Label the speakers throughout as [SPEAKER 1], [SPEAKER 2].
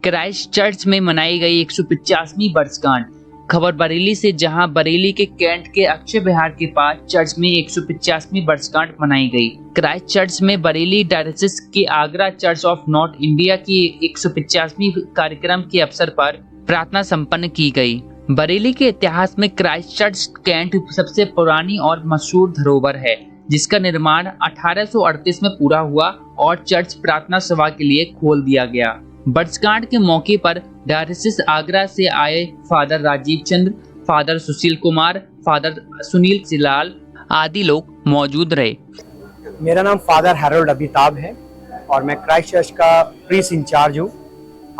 [SPEAKER 1] Christ church में मनाई गई 150वीं वर्षगांठ। खबर बरेली से, जहां बरेली के कैंट के अक्षय विहार के पास चर्च में 150वीं वर्षगांठ मनाई गई। क्राइस्ट चर्च में बरेली डायसिस के Agra church of north India की 150वीं कार्यक्रम के अवसर पर प्रार्थना संपन्न की गई। बरेली के इतिहास में क्राइस्ट चर्च कैंट सबसे पुरानी और मशहूर धरोहर है, जिसका निर्माण 1838 में पूरा हुआ और चर्च प्रार्थना सभा के लिए खोल दिया गया। वर्षगांठ के मौके पर डायसिस आगरा से आए फादर राजीव चंद्र, फादर सुशील कुमार, फादर सुनील सिलाल आदि लोग मौजूद रहे।
[SPEAKER 2] मेरा नाम फादर हैरोल्ड अभिताब है और मैं क्राइस्ट चर्च का प्रीस्ट इंचार्ज हूँ।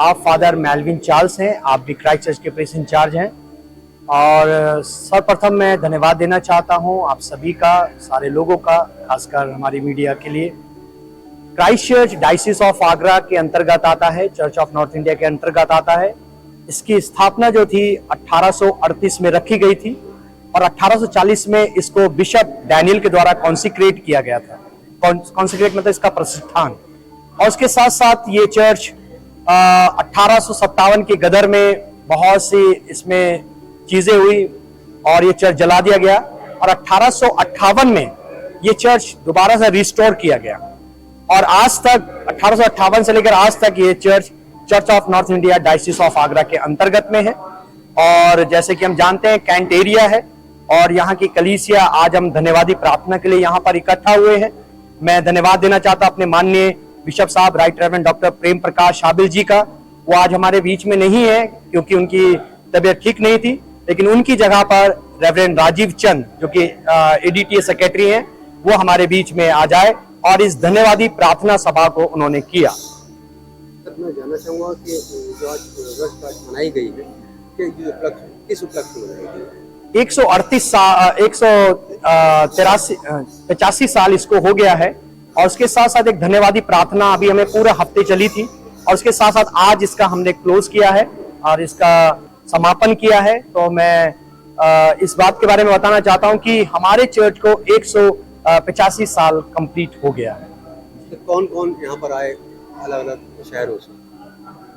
[SPEAKER 2] आप फादर मेल्विन चार्ल्स हैं, आप भी क्राइस्ट चर्च के प्रीस्ट इंचार्ज हैं। और सर्वप्रथम मैं धन्यवाद देना चाहता हूँ आप सभी का, सारे लोगों का, खासकर हमारी मीडिया के लिए। Christ church diocese of Agra के अंतर्गत आता है, चर्च ऑफ नॉर्थ इंडिया के अंतर्गत आता है। इसकी स्थापना जो थी 1838 में रखी गई थी और 1840 में इसको बिशप डैनियल के द्वारा कॉन्सिक्रेट किया गया था। कॉन्सिक्रेट मतलब इसका प्रतिष्ठान। और उसके साथ साथ ये चर्च 1857 के गदर में बहुत सी इसमें चीजें हुई और ये चर्च जला दिया गया और 1858 में ये चर्च दोबारा से रिस्टोर किया गया और आज तक 1858 से लेकर आज तक ये church of north India diocese of Agra के अंतर्गत में है। और जैसे कि हम जानते हैं कैंट एरिया है और यहाँ की कलीसिया, आज हम धन्यवादी प्रार्थना के लिए यहाँ पर इकट्ठा हुए हैं। मैं धन्यवाद देना चाहता अपने माननीय बिशप साहब right reverend doctor Prem Prakash शाबिल जी का। वो आज हमारे बीच में नहीं है क्योंकि उनकी तबीयत ठीक नहीं थी, लेकिन उनकी जगह पर रेवरेंड राजीव चंद जो कि एडीटीए सेक्रेटरी हैं, वो हमारे बीच में आ जाए और इस धन्यवादी प्रार्थना सभा को उन्होंने किया।
[SPEAKER 3] मैं जानना चाहूँगा कि जो आज वर्षगांठ मनाई गई है कि किस उपलक्ष्य में मनाई गई है? 85 साल इसको हो गया है और उसके साथ साथ एक धन्यवादी प्रार्थना अभी हमें पूरे हफ्ते चली थी और उसके साथ साथ आज इसका हमने क्लोज किया है और इसका समापन किया है। तो मैं इस बात के बारे में बताना चाहता हूं कि हमारे चर्च को 185 साल कंप्लीट हो गया है। तो कौन कौन यहाँ पर आए अलग अलग शहरों से?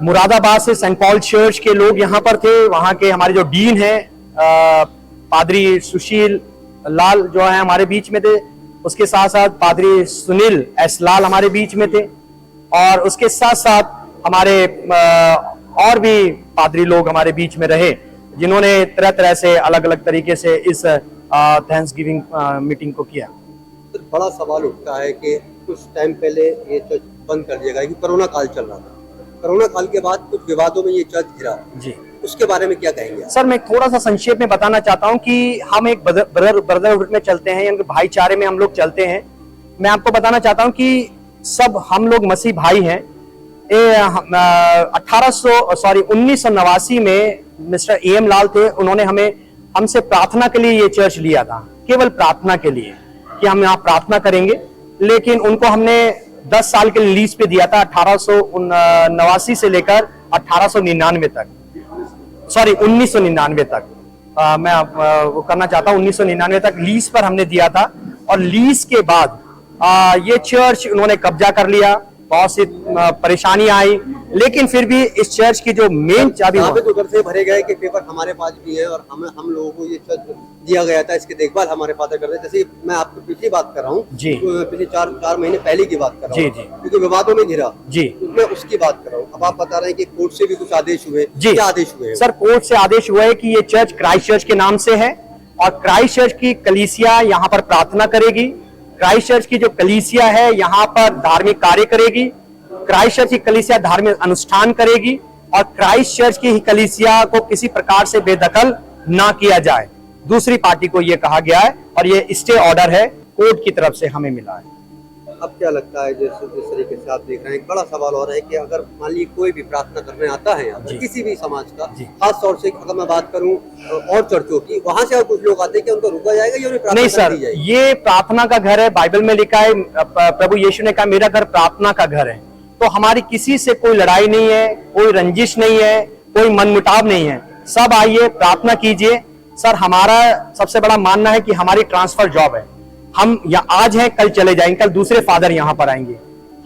[SPEAKER 2] मुरादाबाद से सेंट पॉल चर्च के लोग यहाँ पर थे। वहाँ के हमारे जो डीन है पादरी सुशील लाल जो है हमारे बीच में थे। उसके साथ साथ पादरी सुनील एस लाल हमारे बीच में थे और उसके साथ साथ हमारे और भी पादरी लोग हमारे बीच में रहे, जिन्होंने तरह तरह से अलग अलग तरीके से इस थैंक्सगिविंग मीटिंग को किया।
[SPEAKER 3] तो बड़ा सवाल उठता है कि कुछ टाइम पहले ये चर्च बंद कर दिया गया कि कोरोना काल चल रहा था। कोरोना काल के बाद कुछ विवादों में ये चर्च घिरा जी, उसके बारे में क्या कहेंगे? सर, मैं थोड़ा सा संक्षेप में बताना चाहता हूं कि हम एक ब्रदरहुड में चलते हैं, यानी भाईचारे में हम लोग चलते हैं। मैं आपको बताना चाहता हूं कि सब हम लोग मसीह भाई हैं। 1989 में मिस्टर एम लाल थे, उन्होंने हमसे प्रार्थना के लिए ये चर्च लिया था, केवल प्रार्थना के लिए कि हम यहाँ प्रार्थना करेंगे। लेकिन उनको हमने 10 साल के लीज पे दिया था, 1889 से लेकर 1899 तक, सॉरी 1999 तक। मैं वो करना चाहता हूँ 1999 तक लीज पर हमने दिया था और लीज के बाद ये चर्च उन्होंने कब्जा कर लिया। बहुत सी परेशानी आई, लेकिन फिर भी इस चर्च की जो मेन चाबी तो घर से भरे गए कि पेपर हमारे पास भी है और हम लोगों को ये चर्च दिया गया था, इसकी देखभाल हमारे फादर करते हैं। जैसे मैं आपको पिछली बात कर रहा हूँ जी, पिछले 4 महीने पहले की बात कर रहा हूँ जी, क्योंकि विवादों में घिरा जी, मैं उसकी बात कर रहा हूँ। अब आप बता रहे हैं कि कोर्ट से भी कुछ आदेश हुए जी, क्या आदेश हुए?
[SPEAKER 2] सर, कोर्ट से आदेश हुआ है कि ये चर्च क्राइस्ट चर्च के नाम से है और क्राइस्ट चर्च की कलीसिया यहाँ पर प्रार्थना करेगी। क्राइस्ट चर्च की जो कलीसिया है यहाँ पर धार्मिक कार्य करेगी। क्राइस्ट चर्च की कलीसिया धार्मिक अनुष्ठान करेगी और क्राइस्ट चर्च की ही कलीसिया को किसी प्रकार से बेदखल ना किया जाए। दूसरी पार्टी को यह कहा गया है और ये स्टे ऑर्डर है, कोर्ट की तरफ से हमें मिला है।
[SPEAKER 3] अब क्या लगता है, जिस तरीके से आप देख रहे हैं, एक बड़ा सवाल हो रहा है कि अगर मान लीजिए कोई भी प्रार्थना करने आता है यहाँ किसी भी समाज का, खास तौर से अगर मैं बात करूँ और चर्चों की, वहाँ से कुछ लोग आते हैं कि उनको रुका जाएगा या उन्हें प्रार्थना
[SPEAKER 2] नहीं सर, ये प्रार्थना का घर है। बाइबल में लिखा है, प्रभु यीशु ने कहा मेरा घर प्रार्थना का घर है। तो हमारी किसी से कोई लड़ाई नहीं है, कोई रंजिश नहीं है, कोई मनमुटाव नहीं है। सब आइए, प्रार्थना कीजिए। सर, हमारा सबसे बड़ा मानना है कि हमारी ट्रांसफर जॉब है। हम आज हैं, कल चले जाएंगे, कल दूसरे फादर यहाँ पर आएंगे।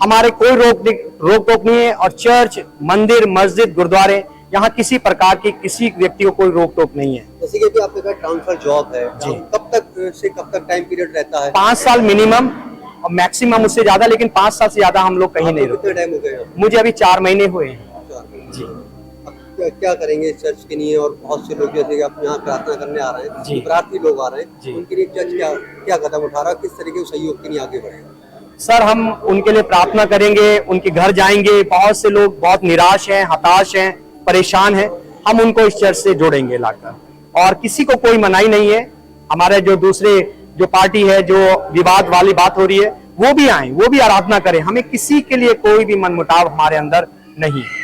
[SPEAKER 2] हमारे कोई रोक टोक नहीं है। और चर्च, मंदिर, मस्जिद, गुरुद्वारे, यहाँ किसी प्रकार की किसी व्यक्ति को कोई रोक टोक नहीं है।
[SPEAKER 4] जैसे कि अभी आपके पास ट्रांसफर जॉब है,
[SPEAKER 2] जी।
[SPEAKER 4] कब तक से कब तक टाइम पीरियड रहता है?
[SPEAKER 2] 5 साल मिनिमम और मैक्सिमम उससे ज्यादा, लेकिन 5 साल से ज्यादा हम लोग कहीं नहीं
[SPEAKER 4] आपको
[SPEAKER 2] रुकते।
[SPEAKER 4] कितने टाइम हो गए यहाँ?
[SPEAKER 2] मुझे अभी 4 महीने हुए हैं। जी।
[SPEAKER 4] अब क्या करेंगे इस चर्च के लिए? और बहुत से लोग जैसे कि आप यहाँ प्रार्थना करने आ रहे हैं,
[SPEAKER 2] जी।
[SPEAKER 4] प्रार्थी लोग आ रहे
[SPEAKER 2] जी।
[SPEAKER 4] हैं, उनके लिए चर्च क्या क्या कदम उठा रहा है, किस तरीके के सहयोग के लिए आगे बढ़ेगा?
[SPEAKER 2] सर, हम उनके लिए प्रार्थना करेंगे, उनके घर जाएंगे। बहुत से लोग बहुत निराश हैं, हताश हैं, परेशान हैं। हम उनको इस चर्च से जोड़ेंगे लाकर, और किसी को कोई मनाही नहीं है। हमारे जो दूसरे जो पार्टी है, जो विवाद वाली बात हो रही है, वो भी आए, वो भी आराधना करें। हमें किसी के लिए कोई भी मनमुटाव हमारे अंदर नहीं है।